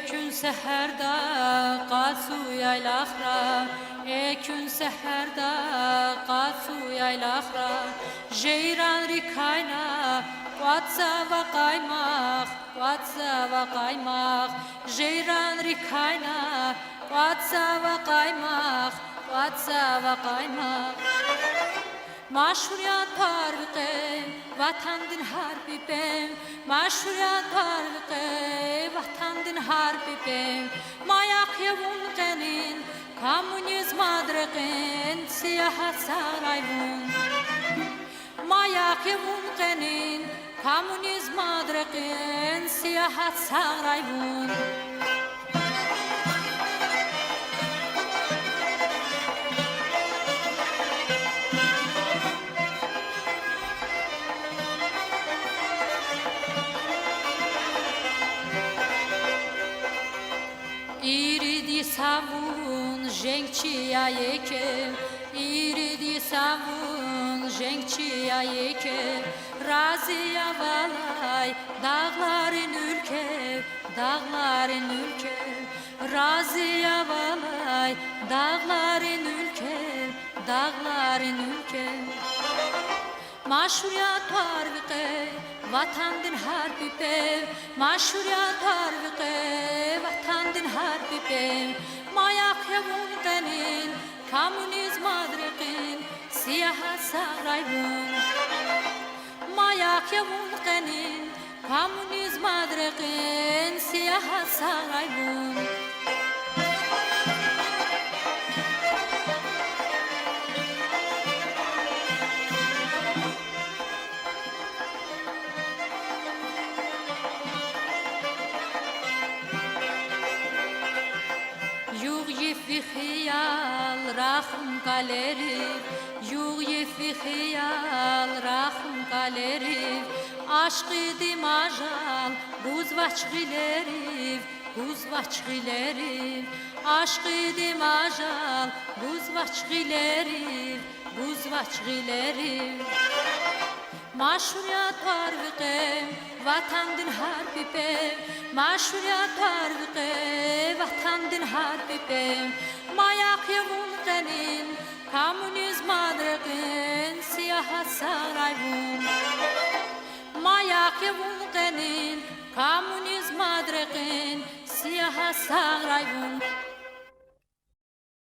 Ekün səhərdə qaçu yaylaqra, ekün səhərdə qaçu yaylaqra, Ceyran rikayna, qatsa və qaymaq, qatsa və qaymaq, Ceyran rikayna, qatsa və qaymaq, qatsa və qaymaq. Maşuriyat tarviqe, vatandın harbi bem, Maşuriyat tarviqe, vatandın harbi bem, Mayak yevun genin, komünizm adreqin, siyahat sarayvun. Mayak yevun genin, komünizm adreqin, siyahat sarayvun. İridi savun jenkçiya yeke, İridi savun jenkçiya yeke, Raziya valay dağların ülke, dağların ülke, Raziya valay dağların ülke, dağların ülke. Maşuriyat tarviqe, vatandın harbi bev, Maşuriyat tarviqe, vatandın harbi bev, Mayak yevun genin, komünizm adreqin, siyahat sarayvun. Mayak yevun genin, komünizm adreqin, siyahat sarayvun. Fi xiyal raxım qaleri, yuğye fi xiyal raxım qaleri, Aşk idim ajal, buz vaçgileri, buz vaçgileri, Aşk idim ajal, buz vaçgileri, buz vaçgileri. Maşuriyat tarviqe, vatandın harbi bev, Maşuriyat tarviqe, vatandın harbi bev, Mayak yevun genin, komünizm adreqin, siyahat sarayvun. Mayak yevun genin, komünizm adreqin, siyahat sarayvun.